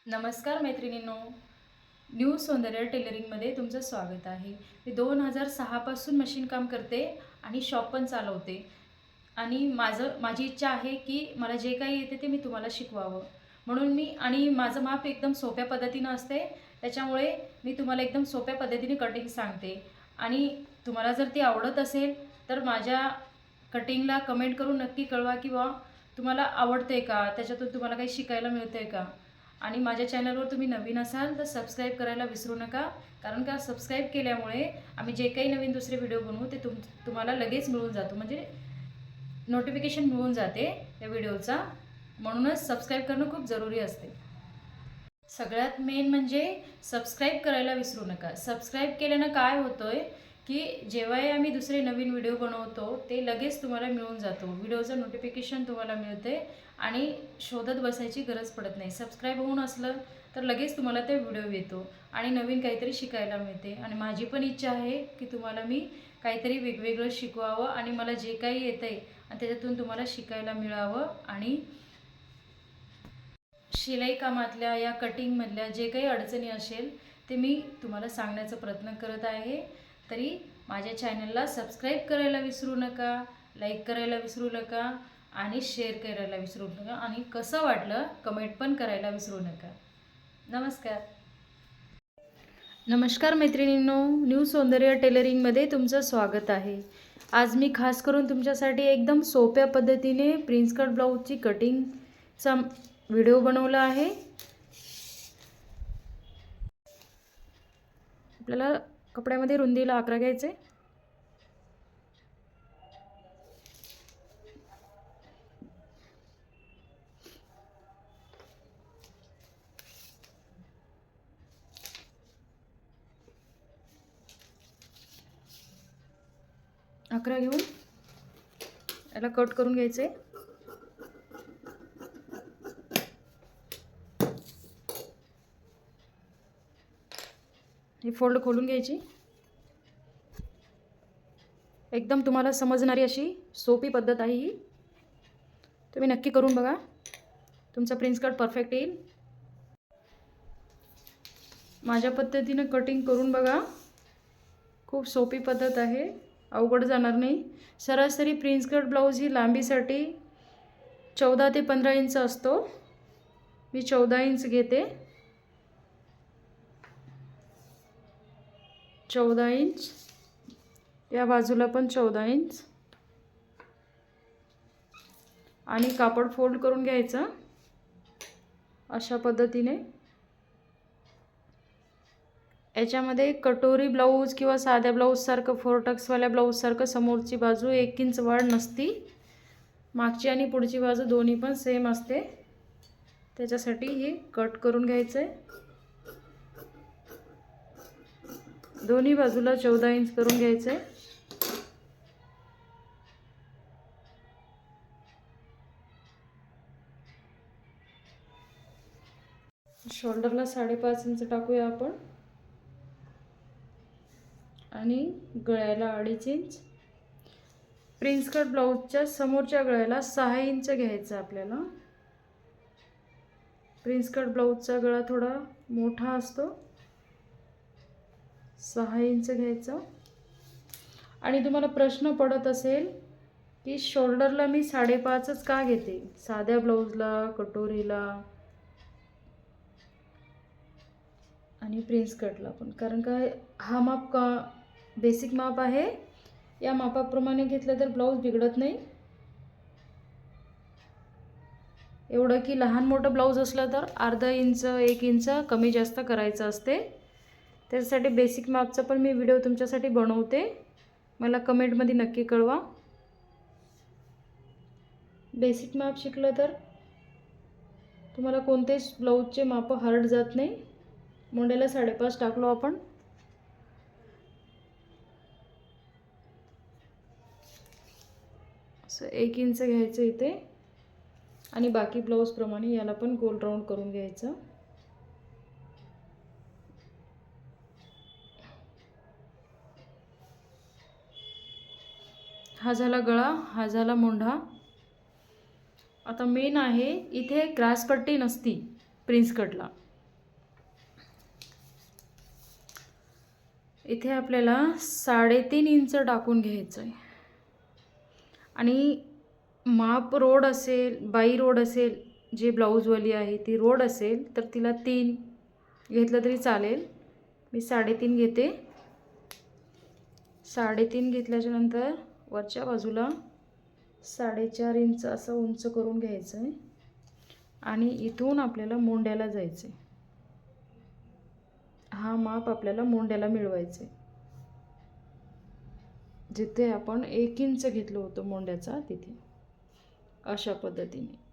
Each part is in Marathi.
नमस्कार मैत्रिणींनो, न्यू सौंदर्य टेलरिंगमध्ये तुमचं स्वागत आहे. मी 2006 पासून मशीन काम करते आणि शॉप पण चालवते. आणि माझी इच्छा आहे की मला जे काही येते ते मी तुम्हाला शिकवावं. म्हणून माझं माप एकदम सोप्या पद्धतीनं असते. त्याच्यामुळे मी तुम्हाला एकदम सोप्या पद्धतीने कटिंग सांगते. आणि तुम्हाला जर ती आवडत असेल तर माझ्या कटिंगला कमेंट करून नक्की कळवा की तुम्हाला आवडते का, त्याच्यातून तुम्हाला काही शिकायला मिळतंय का. आणि माझ्या चॅनलवर तुम्ही नवीन असाल तर सबस्क्राईब करायला विसरू नका, कारण का सबस्क्राईब केल्यामुळे आम्ही जे काही नवीन दुसरे व्हिडिओ बनवू ते तुम्हाला लगेच मिळून जातो, म्हणजे नोटिफिकेशन मिळून जाते त्या व्हिडिओचा. म्हणूनच सबस्क्राईब करणं खूप जरुरी असते. सगळ्यात मेन म्हणजे सबस्क्राईब करायला विसरू नका. सबस्क्राईब केल्यानं काय होतंय की जेव्हाही आम्ही दुसरे नवीन व्हिडिओ बनवतो ते लगेच तुम्हाला मिळून जातो. व्हिडिओचं नोटिफिकेशन तुम्हाला मिळते आणि शोधत बसायची गरज पडत नाही. सबस्क्राईब होऊन असलं तर लगेच तुम्हाला ते व्हिडिओ येतो आणि नवीन काहीतरी शिकायला मिळते. आणि माझी पण इच्छा आहे की तुम्हाला मी काहीतरी वेगवेगळं शिकवावं आणि मला जे काही येतं आहे आणि त्याच्यातून तुम्हाला शिकायला मिळावं. आणि शिलाई कामातल्या या कटिंगमधल्या जे काही अडचणी असेल ते मी तुम्हाला सांगण्याचा प्रयत्न करत आहे. तरी माझ्या चॅनलला सबस्क्राईब करायला विसरू नका, लाईक करायला विसरू नका आणि शेअर करायला विसरू नका. आणि कसं वाटलं कमेंट पण करायला विसरू नका. नमस्कार. नमस्कार मैत्रिणींनो, न्यू सौंदर्य टेलरिंगमध्ये तुमचं स्वागत आहे. आज मी खास करून तुमच्यासाठी एकदम सोप्या पद्धतीने प्रिन्स कट ब्लाऊजची कटिंगचा व्हिडिओ बनवला आहे. आपल्याला कपड्यामध्ये रुंदीला 11 घ्यायचे. अकरा घेऊन याला कट करून घ्यायचे. ही फोल्ड खोलून घ्यायची. एकदम तुम्हाला समजणारी अशी सोपी पद्धत आहे ही. तुम्ही नक्की करून बघा, तुमचा प्रिन्स कट परफेक्ट येईल. माझ्या पद्धतीनं कटिंग करून बघा, खूप सोपी पद्धत आहे, अवघड जाणार नाही. सरासरी प्रिन्स कट ब्लाऊज ही लांबीसाठी 14 ते 15 इंच असतो. मी 14 इंच घेते. 14 इंच, या बाजूला पण 14 इंच. आणि कापड फोल्ड करून घ्यायचं अशा पद्धतीने. याच्यामध्ये कटोरी ब्लाऊज किंवा साध्या ब्लाऊजसारखं, फोरटक्सवाल्या ब्लाऊजसारखं समोरची बाजू 1 इंच वाढ नसती. मागची आणि पुढची बाजू दोन्ही पण सेम असते. त्याच्यासाठी हे कट करून घ्यायचं आहे. दोन्ही बाजूला 14 इंच करून घ्यायचं आहे. शोल्डरला 5.5 इंच टाकूया आपण आणि गळ्याला 2.5 इंच. प्रिन्स कट ब्लाऊजच्या समोरच्या गळ्याला 6 इंच घ्यायचं आपल्याला. प्रिन्स कट ब्लाऊजचा गळा थोडा मोठा असतो, 6 इंच घ्यायचा. आणि तुम्हाला प्रश्न पडत असेल की शोल्डरला मी 5.5च का घेते, साध्या ब्लाऊजला, कटोरीला आणि प्रिन्स कटला पण. कारण का हा माप बेसिक माप आहे. या मापाप्रमाणे घेतलं तर ब्लाऊज बिघडत नाही. एवढं की लहान मोठं ब्लाऊज असलं तर अर्धा इंच 1 इंच कमी जास्त करायचं असते. त्यासाठी बेसिक मापचा पण मी व्हिडिओ तुमच्यासाठी बनवते. मला कमेंटमध्ये नक्की कळवा. बेसिक माप शिकलं तर तुम्हाला कोणतेच ब्लाऊजचे माप हार्ड जात नाही. मोंड्याला 5.5 टाकलो आपण. असं 1 इंच घ्यायचं इथे आणि बाकी ब्लाऊजप्रमाणे याला पण गोल राऊंड करून घ्यायचं. हा झाला गळा, हा झाला मोंढा. आता मेन आहे, इथे ग्रासपट्टी नसती प्रिन्स कटला. इथे आपल्याला 3.5 इंच टाकून घ्यायचं आहे आणि माप रोड असेल, बाई रोड असेल, जे ब्लाऊजवाली आहे ती रोड असेल तर तिला 3 घेतलं तरी चालेल. मी 3.5 घेते. 3.5 घेतल्याच्या नंतर वरच्या बाजूला 4.5 इंच असं उंच करून घ्यायचं आहे आणि इथून आपल्याला मोंड्याला जायचं आहे. हा माप आपल्याला मोंड्याला मिळवायचं आहे. जिथे आपण 1 इंच घेतलं होतं मोंड्याचा तिथे, अशा पद्धतीने.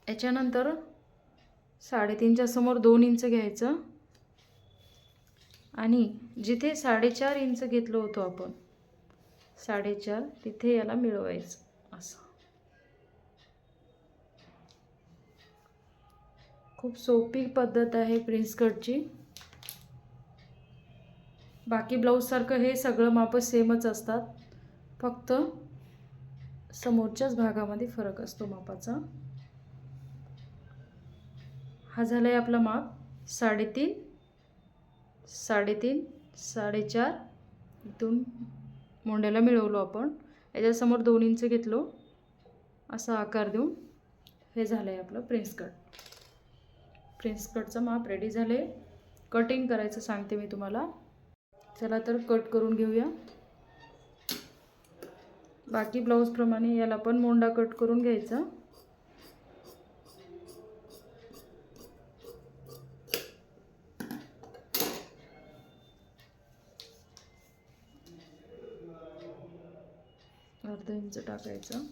याच्यानंतर 3.5च्या समोर 2 इंच घ्यायचं आणि जिथे 4.5 इंच घेतलं होतं आपण 4.5 तिथे याला मिळवायचं असं. खूप सोपी पद्धत आहे प्रिन्स कटची. बाकी ब्लाऊजसारखं हे सगळं माप सेमच असतात, फक्त समोरच्याच भागामध्ये फरक असतो मापाचा. हा झाला आहे आपला माप 3.5, 3.5, 4.5. इथून मोंड्याला मिळवलो आपण. याच्यासमोर 2 इंच घेतलो, असा आकार देऊन हे झालं आहे आपलं प्रिन्स कट. प्रिन्स कटचं माप रेडी झाले. कटिंग करायचं सांगते मी तुम्हाला. चला तर कट करून घेऊया. बाकी ब्लाऊजप्रमाणे याला पण मोंडा कट करून घ्यायचा. अर्धा इंच टाकायचं.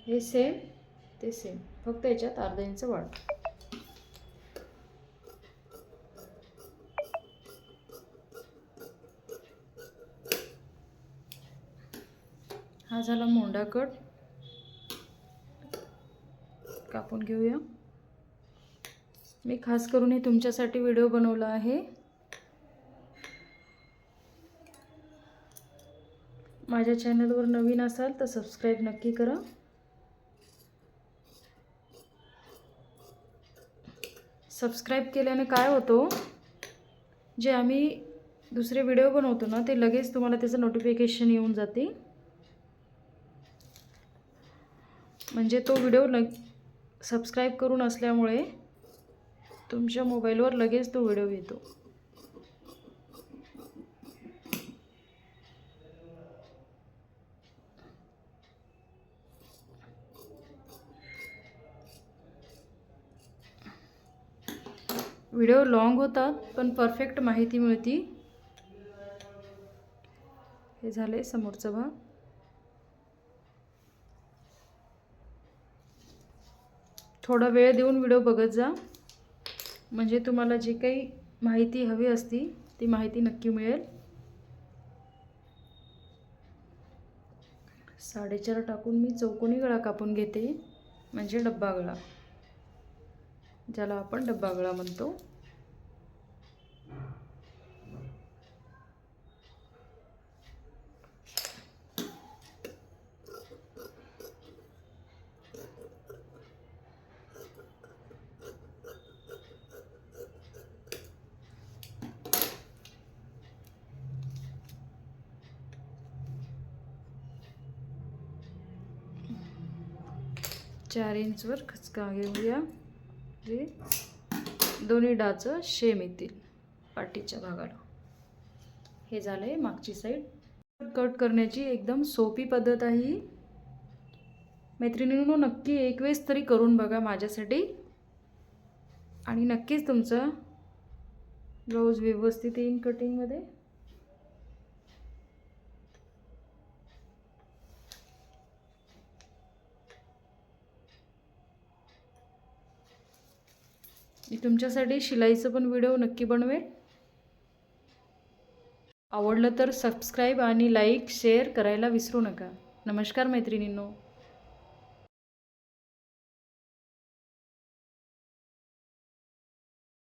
हे सेम ते सेम, फक्त याच्यात अर्धा इंच वाढ. हा झाला मोंडा कट. कापून घेऊया. मी खास करून हे तुमच्यासाठी व्हिडिओ बनवला आहे. माझ्या चॅनलवर नवीन असाल तर सबस्क्राईब नक्की करा. सबस्क्राईब केल्याने काय होतं, जे आम्ही दुसरे व्हिडिओ बनवतो ना ते लगेच तुम्हाला त्याचं नोटिफिकेशन येऊन जाते. म्हणजे तो व्हिडिओ सबस्क्राईब करून असल्यामुळे तुमच्या मोबाईलवर लगेच तो व्हिडिओ येतो. व्हिडिओ लॉंग होतात पण परफेक्ट माहिती मिळते. हे झाले समोरचा भाग. थोडा वेळ देऊन व्हिडिओ बघत जा, म्हणजे तुम्हाला जी काही माहिती हवी असती ती माहिती नक्की मिळेल. 4.5 टाकून मी चौकोनी गळा कापून घेते, म्हणजे डब्बा गळा, ज्याला आपण डब्बा गळा म्हणतो. चार इंचवर खचका घेऊया, जे दोन्ही डाचं शेम येतील पाठीच्या भागाला. हे झाले मागची साईड. कट करण्याची एकदम सोपी पद्धत आहे. मैत्रिणींनो, नक्की एक वेळेस तरी करून बघा माझ्यासाठी, आणि नक्कीच तुमचं ब्लाऊज व्यवस्थित येईल कटिंगमध्ये. मी तुमच्यासाठी शिलाईचं पण व्हिडिओ नक्की बनवेल. आवडलं तर सबस्क्राईब आणि लाईक शेअर करायला विसरू नका. नमस्कार मैत्रिणींनो.